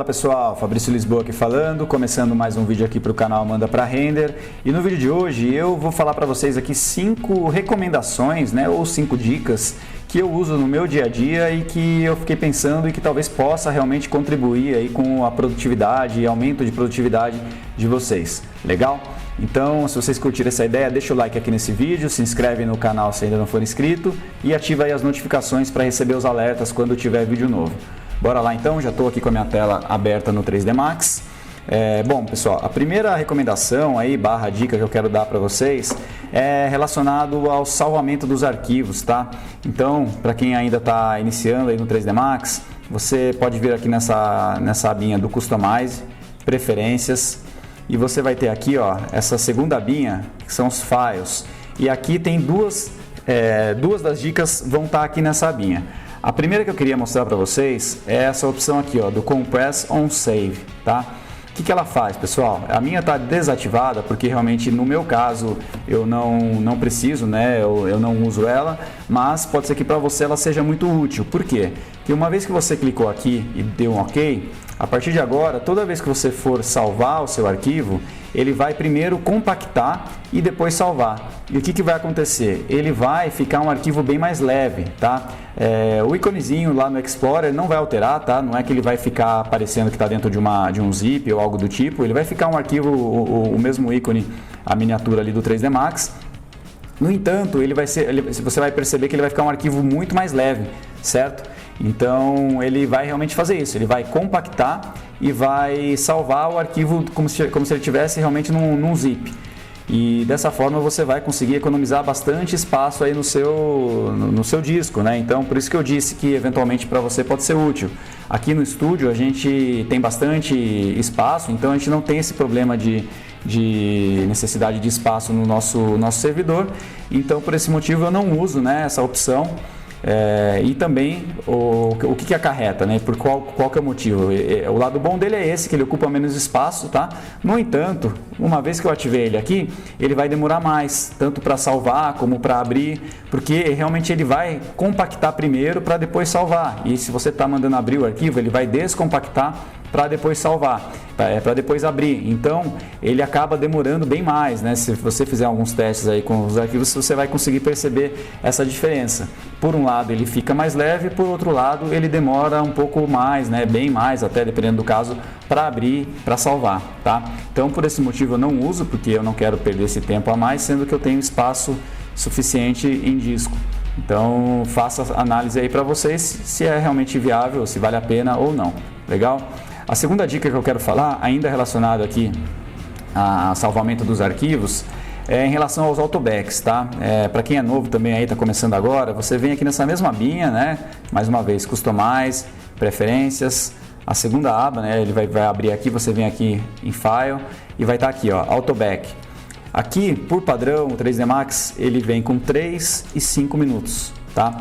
Fala pessoal, Fabrício Lisboa aqui falando, começando mais um vídeo aqui para o canal Manda Pra Render. E no vídeo de hoje eu vou falar para vocês aqui 5 recomendações, né, ou 5 dicas que eu uso no meu dia a dia e que eu fiquei pensando e que talvez possa realmente contribuir aí com a produtividade e aumento de produtividade de vocês. Legal? Então, se vocês curtiram essa ideia, deixa o like aqui nesse vídeo, se inscreve no canal se ainda não for inscrito e ativa aí as notificações para receber os alertas quando tiver vídeo novo. Bora lá então, já estou aqui com a minha tela aberta no 3D Max. Bom, pessoal, a primeira recomendação aí, barra dica que eu quero dar para vocês é relacionado ao salvamento dos arquivos, tá? Então, para quem ainda está iniciando aí no 3D Max, você pode vir aqui nessa abinha do Customize, Preferências, e você vai ter aqui, ó, essa segunda abinha, que são os Files. E aqui tem duas das dicas vão estar aqui nessa abinha. A primeira que eu queria mostrar para vocês é essa opção aqui, ó, do Compress on Save, tá? O que ela faz, pessoal? A minha está desativada porque realmente no meu caso eu não preciso, né? Eu não uso ela, mas pode ser que para você ela seja muito útil. Por quê? Porque uma vez que você clicou aqui e deu um OK, a partir de agora, toda vez que você for salvar o seu arquivo, ele vai primeiro compactar e depois salvar. E o que vai acontecer? Ele vai ficar um arquivo bem mais leve, tá? O íconezinho lá no Explorer não vai alterar, tá? Não é que ele vai ficar aparecendo que está dentro de um zip ou algo do tipo. Ele vai ficar um arquivo, o mesmo ícone, a miniatura ali do 3D Max. No entanto, você vai perceber que ele vai ficar um arquivo muito mais leve, certo? Então ele vai realmente fazer isso, ele vai compactar e vai salvar o arquivo como se ele estivesse realmente num zip. E dessa forma você vai conseguir economizar bastante espaço aí no seu disco, né? Então por isso que eu disse que eventualmente para você pode ser útil. Aqui no estúdio a gente tem bastante espaço, então a gente não tem esse problema de necessidade de espaço no nosso servidor. Então por esse motivo eu não uso, né, essa opção. E também o que acarreta, né? Por qual que é o motivo? O lado bom dele é esse, que ele ocupa menos espaço, tá? No entanto, uma vez que eu ativei ele aqui, ele vai demorar mais, tanto para salvar como para abrir, porque realmente ele vai compactar primeiro para depois salvar. E se você está mandando abrir o arquivo, ele vai descompactar para depois salvar, para depois abrir. Então ele acaba demorando bem mais, né? Se você fizer alguns testes aí com os arquivos, você vai conseguir perceber essa diferença. Por um lado ele fica mais leve, por outro lado ele demora um pouco mais, né? Bem mais, até dependendo do caso, para abrir, para salvar, tá? Então por esse motivo eu não uso, porque eu não quero perder esse tempo a mais, sendo que eu tenho espaço suficiente em disco. Então faça a análise aí para vocês se é realmente viável, se vale a pena ou não. Legal? A segunda dica que eu quero falar, ainda relacionada aqui a salvamento dos arquivos, é em relação aos autobacks, tá? Para quem é novo também aí, está começando agora, você vem aqui nessa mesma abinha, né? Mais uma vez, Customize, Preferências, a segunda aba, né? Ele vai abrir aqui, você vem aqui em File e vai estar aqui, ó, Autoback. Aqui, por padrão, o 3D Max, ele vem com 3 e 5 minutos, tá?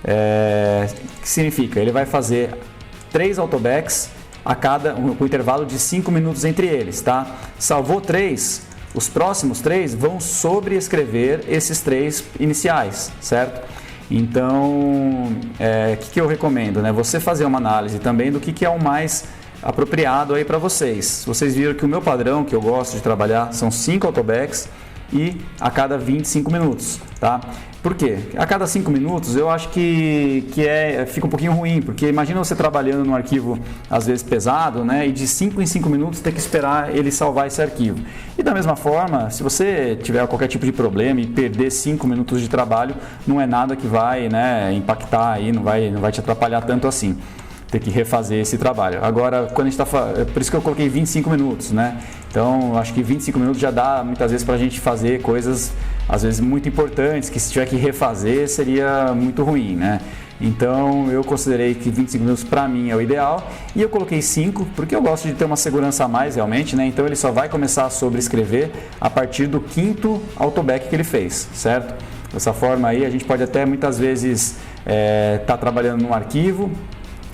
O que significa? Ele vai fazer 3 autobacks com intervalo de 5 minutos entre eles, tá? Salvou 3, os próximos 3 vão sobreescrever esses 3 iniciais, certo? Então, o que eu recomendo, né? Você fazer uma análise também do que é o mais apropriado aí para vocês. Vocês viram que o meu padrão, que eu gosto de trabalhar, são 5 autobacks e a cada 25 minutos, tá? Por quê? A cada 5 minutos eu acho que fica um pouquinho ruim, porque imagina você trabalhando num arquivo às vezes pesado, né? E de 5 em 5 minutos ter que esperar ele salvar esse arquivo. E da mesma forma, se você tiver qualquer tipo de problema e perder 5 minutos de trabalho, não é nada que vai, né, impactar aí, não vai te atrapalhar tanto assim. Ter que refazer esse trabalho. Agora, quando a gente por isso que eu coloquei 25 minutos, né? Então, acho que 25 minutos já dá muitas vezes para a gente fazer coisas, às vezes, muito importantes, que se tiver que refazer seria muito ruim, né? Então, eu considerei que 25 minutos para mim é o ideal e eu coloquei 5, porque eu gosto de ter uma segurança a mais realmente, né? Então, ele só vai começar a sobreescrever a partir do 5º autoback que ele fez, certo? Dessa forma aí, a gente pode até muitas vezes estar trabalhando num arquivo,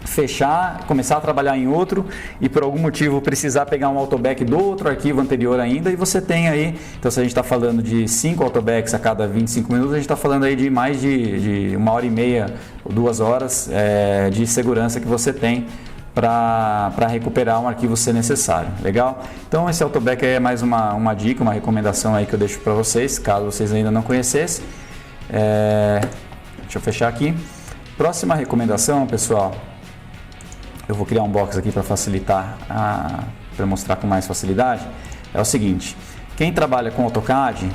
fechar, começar a trabalhar em outro e por algum motivo precisar pegar um autoback do outro arquivo anterior ainda e você tem aí, então se a gente está falando de 5 autobacks a cada 25 minutos, a gente está falando aí de mais de 1h30 ou 2 horas de segurança que você tem para recuperar um arquivo se necessário, legal? Então esse AutoBack é mais uma dica, uma recomendação aí que eu deixo para vocês, caso vocês ainda não conhecessem. Deixa eu fechar aqui. Próxima recomendação, pessoal, eu vou criar um box aqui para facilitar, para mostrar com mais facilidade, é o seguinte. Quem trabalha com AutoCAD,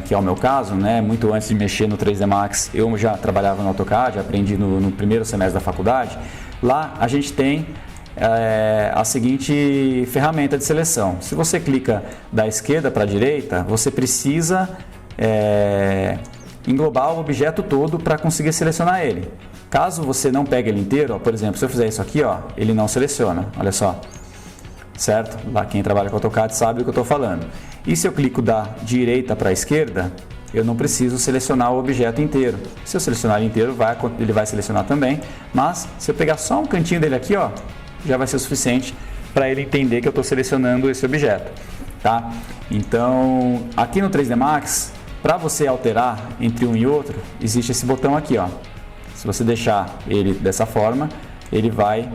que é o meu caso, né, muito antes de mexer no 3D Max, eu já trabalhava no AutoCAD, aprendi no primeiro semestre da faculdade. Lá a gente tem a seguinte ferramenta de seleção. Se você clica da esquerda para a direita, você precisa englobar o objeto todo para conseguir selecionar ele. Caso você não pegue ele inteiro, ó, por exemplo, se eu fizer isso aqui, ó, ele não seleciona, olha só. Certo? Lá quem trabalha com AutoCAD sabe do que eu estou falando. E se eu clico da direita para a esquerda, eu não preciso selecionar o objeto inteiro. Se eu selecionar ele inteiro, ele vai selecionar também, mas se eu pegar só um cantinho dele aqui, ó, já vai ser o suficiente para ele entender que eu estou selecionando esse objeto. Tá? Então, aqui no 3D Max, para você alterar entre um e outro, existe esse botão aqui, ó. Se você deixar ele dessa forma, ele vai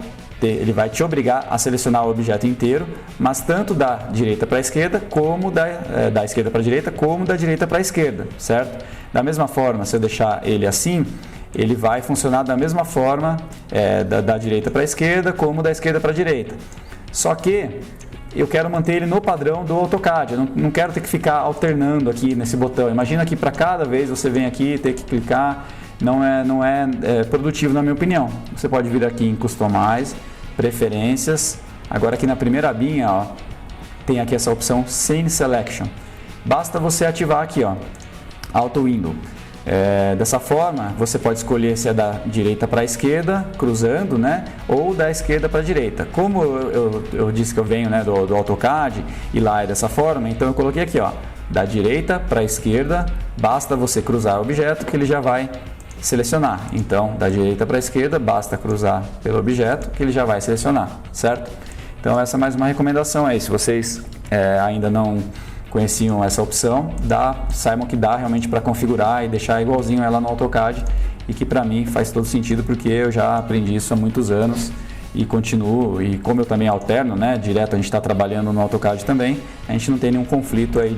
te obrigar a selecionar o objeto inteiro, mas tanto da direita para a esquerda, como da esquerda para a direita, como da direita para a esquerda, certo? Da mesma forma, se eu deixar ele assim, ele vai funcionar da mesma forma da direita para a esquerda, como da esquerda para a direita. Só que eu quero manter ele no padrão do AutoCAD, eu não quero ter que ficar alternando aqui nesse botão. Imagina que para cada vez você vem aqui ter que clicar, não é produtivo na minha opinião. Você pode vir aqui em Customize, Preferências, agora aqui na primeira abinha, ó, tem aqui essa opção Scene Selection. Basta você ativar aqui, ó, Auto Window. Dessa forma, você pode escolher se é da direita para a esquerda, cruzando, né, ou da esquerda para a direita. Como eu disse que eu venho, né, do AutoCAD e lá é dessa forma, então eu coloquei aqui, ó, da direita para a esquerda, basta você cruzar o objeto que ele já vai selecionar. Então, da direita para a esquerda, basta cruzar pelo objeto que ele já vai selecionar, certo? Então, essa é mais uma recomendação aí. Se vocês ainda não conheciam essa opção, saibam que dá realmente para configurar e deixar igualzinho ela no AutoCAD, e que para mim faz todo sentido, porque eu já aprendi isso há muitos anos e continuo, e como eu também alterno, né, direto a gente está trabalhando no AutoCAD também, a gente não tem nenhum conflito aí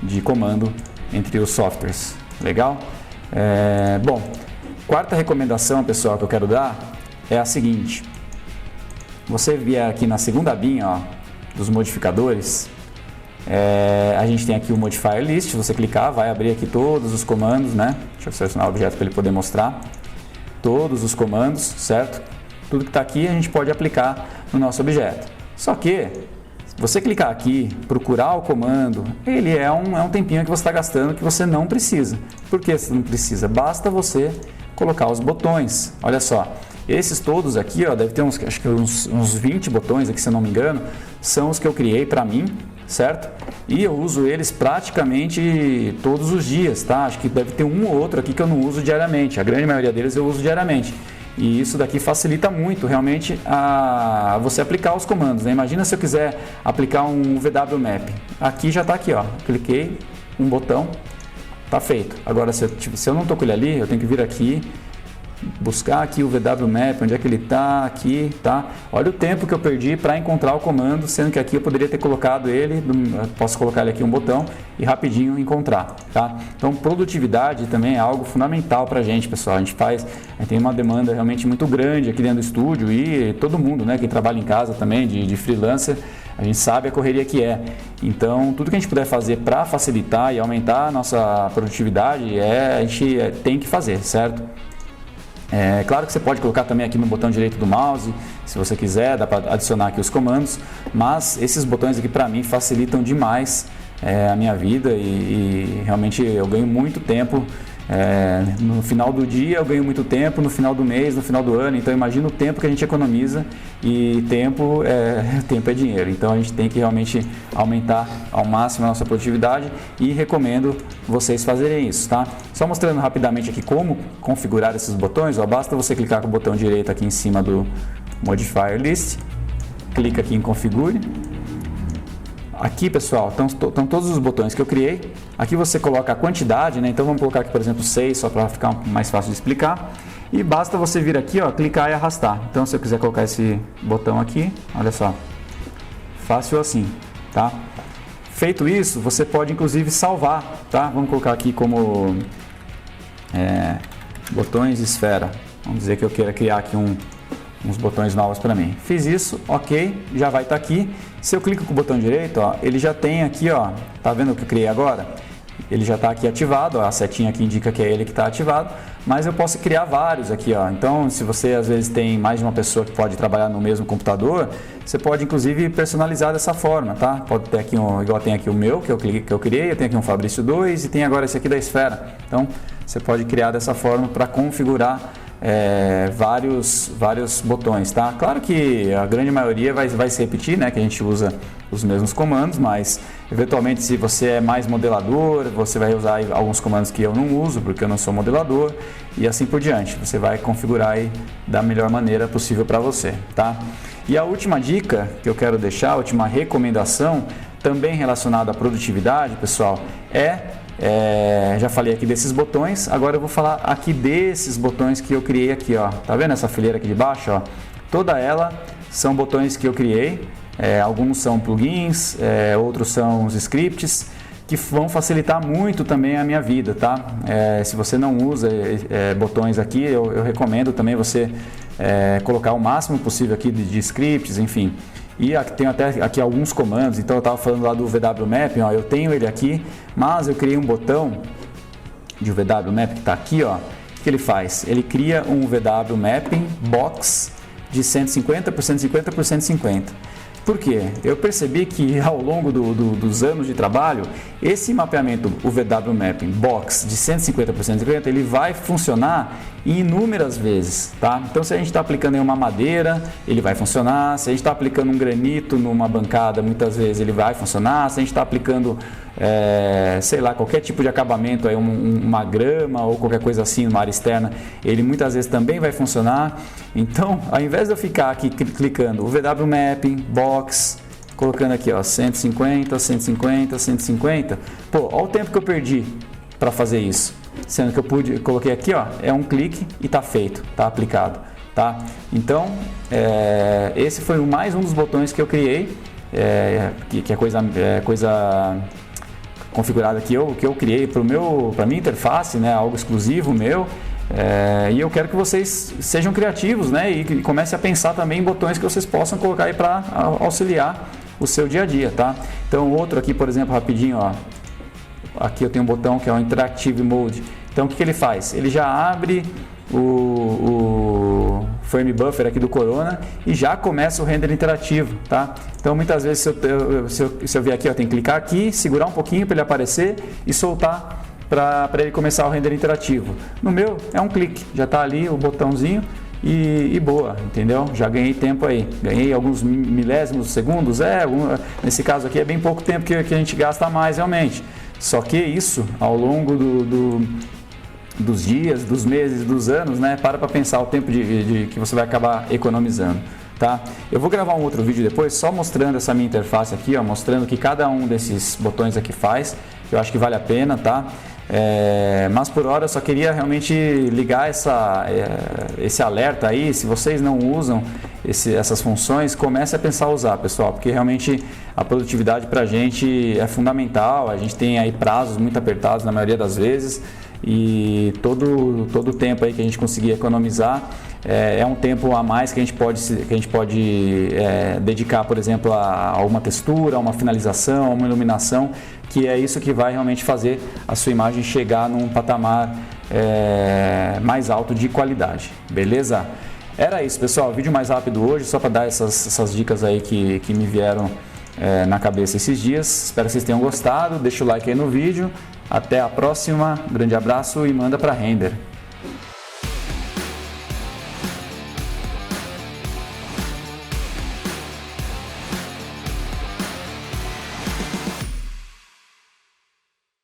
de comando entre os softwares. Legal? Bom, quarta recomendação, pessoal, que eu quero dar é a seguinte. Você vier aqui na segunda abinha, ó, dos modificadores, a gente tem aqui o Modifier List. Se você clicar, vai abrir aqui todos os comandos, né? Deixa eu selecionar o objeto para ele poder mostrar. Todos os comandos, certo? Tudo que está aqui a gente pode aplicar no nosso objeto. Só que, se você clicar aqui, procurar o comando, ele é um tempinho que você está gastando que você não precisa. Por que você não precisa? Basta você colocar os botões. Olha só, esses todos aqui, ó, deve ter acho que uns 20 botões aqui, se eu não me engano, são os que eu criei para mim, certo? E eu uso eles praticamente todos os dias, tá? Acho que deve ter um ou outro aqui que eu não uso diariamente. A grande maioria deles eu uso diariamente. E isso daqui facilita muito realmente a você aplicar os comandos, né? Imagina se eu quiser aplicar um VW Map. Aqui já está aqui, ó. Cliquei, um botão, tá feito. Agora, se eu não estou com ele ali, eu tenho que vir aqui, buscar aqui o VW Map, onde é que ele está, aqui, tá? Olha o tempo que eu perdi para encontrar o comando, sendo que aqui eu poderia ter colocado ele, posso colocar ele aqui um botão e rapidinho encontrar, tá? Então, produtividade também é algo fundamental para a gente, pessoal. A gente tem uma demanda realmente muito grande aqui dentro do estúdio e todo mundo, né, quem trabalha em casa também, de freelancer, a gente sabe a correria que é. Então, tudo que a gente puder fazer para facilitar e aumentar a nossa produtividade, a gente tem que fazer, certo? Claro que você pode colocar também aqui no botão direito do mouse, se você quiser, dá para adicionar aqui os comandos, mas esses botões aqui para mim facilitam demais a minha vida e realmente eu ganho muito tempo. No final do dia eu ganho muito tempo, no final do mês, no final do ano, então imagina o tempo que a gente economiza, e tempo é dinheiro, então a gente tem que realmente aumentar ao máximo a nossa produtividade e recomendo vocês fazerem isso, tá? Só mostrando rapidamente aqui como configurar esses botões, ó, basta você clicar com o botão direito aqui em cima do Modifier List, clica aqui em Configure. Aqui, pessoal, estão todos os botões que eu criei. Aqui você coloca a quantidade, né? Então vamos colocar aqui, por exemplo, 6, só para ficar mais fácil de explicar. E basta você vir aqui, ó, clicar e arrastar. Então, se eu quiser colocar esse botão aqui, olha só, fácil assim, tá? Feito isso, você pode inclusive salvar, tá? Vamos colocar aqui como botões esfera. Vamos dizer que eu queira criar aqui uns botões novos para mim. Fiz isso, ok, já vai estar aqui. Se eu clico com o botão direito, ó, ele já tem aqui, ó, tá vendo o que eu criei agora? Ele já está aqui ativado, ó, a setinha aqui indica que é ele que está ativado, mas eu posso criar vários aqui, ó. Então, se você às vezes tem mais de uma pessoa que pode trabalhar no mesmo computador, você pode inclusive personalizar dessa forma, tá? Pode ter aqui igual tem aqui o meu, que eu criei, eu tenho aqui um Fabrício 2 e tem agora esse aqui da Esfera. Então, você pode criar dessa forma para configurar vários botões, tá? Claro que a grande maioria vai se repetir, né? Que a gente usa os mesmos comandos, mas eventualmente se você é mais modelador, você vai usar alguns comandos que eu não uso, porque eu não sou modelador, e assim por diante. Você vai configurar aí da melhor maneira possível para você, tá? E a última dica que eu quero deixar, a última recomendação, também relacionada à produtividade, pessoal, já falei aqui desses botões, agora eu vou falar aqui desses botões que eu criei aqui, ó. Tá vendo essa fileira aqui de baixo, ó? Toda ela são botões que eu criei, alguns são plugins, outros são os scripts, que vão facilitar muito também a minha vida, tá? Se você não usa botões aqui, eu recomendo também você colocar o máximo possível aqui de scripts, enfim. E tem até aqui alguns comandos, então eu estava falando lá do VW Mapping, ó, eu tenho ele aqui, mas eu criei um botão de VW Mapping que está aqui, ó. O que ele faz? Ele cria um VW Mapping Box de 150 por 150 por 150. Por quê? Eu percebi que ao longo dos anos de trabalho, esse mapeamento, o VW Mapping Box de 150 por 150, ele vai funcionar inúmeras vezes, tá? Então, se a gente está aplicando em uma madeira, ele vai funcionar. Se a gente está aplicando um granito numa bancada, muitas vezes ele vai funcionar. Se a gente está aplicando, sei lá, qualquer tipo de acabamento, aí uma grama ou qualquer coisa assim numa área externa, ele muitas vezes também vai funcionar. Então, ao invés de eu ficar aqui clicando o VW Mapping Box, colocando aqui, ó, 150, 150, 150, pô, olha o tempo que eu perdi para fazer isso. Sendo que eu coloquei aqui, ó, é um clique e está feito, está aplicado, tá? Então, esse foi mais um dos botões que eu criei, que é coisa configurada que eu criei para minha interface, né? Algo exclusivo meu. E eu quero que vocês sejam criativos, né? E comecem a pensar também em botões que vocês possam colocar aí para auxiliar o seu dia a dia, tá? Então, outro aqui, por exemplo, rapidinho, ó. Aqui eu tenho um botão que é o Interactive Mode. Então, o que ele faz? Ele já abre o frame buffer aqui do Corona e já começa o render interativo, tá? Então, muitas vezes, se eu vier aqui, ó, tem que clicar aqui, segurar um pouquinho para ele aparecer e soltar para ele começar o render interativo. No meu, é um clique, já está ali o botãozinho e boa, entendeu? Já ganhei tempo aí, ganhei alguns milésimos de segundos, nesse caso aqui é bem pouco tempo que a gente gasta mais realmente. Só que isso, ao longo dos dias, dos meses, dos anos, né? Para pensar o tempo que você vai acabar economizando, tá? Eu vou gravar um outro vídeo depois só mostrando essa minha interface aqui, ó, mostrando o que cada um desses botões aqui faz. Eu acho que vale a pena, tá? Mas por hora eu só queria realmente ligar esse alerta aí. Se vocês não usam essas funções, comece a pensar a usar, pessoal, porque realmente a produtividade para a gente é fundamental. A gente tem aí prazos muito apertados na maioria das vezes e todo o tempo aí que a gente conseguir economizar é um tempo a mais que a gente pode dedicar, por exemplo, a uma textura, a uma finalização, a uma iluminação, que é isso que vai realmente fazer a sua imagem chegar num patamar mais alto de qualidade, beleza? Era isso, pessoal, vídeo mais rápido hoje, só para dar essas dicas aí que me vieram na cabeça esses dias. Espero que vocês tenham gostado, deixa o like aí no vídeo, até a próxima, grande abraço e manda para render.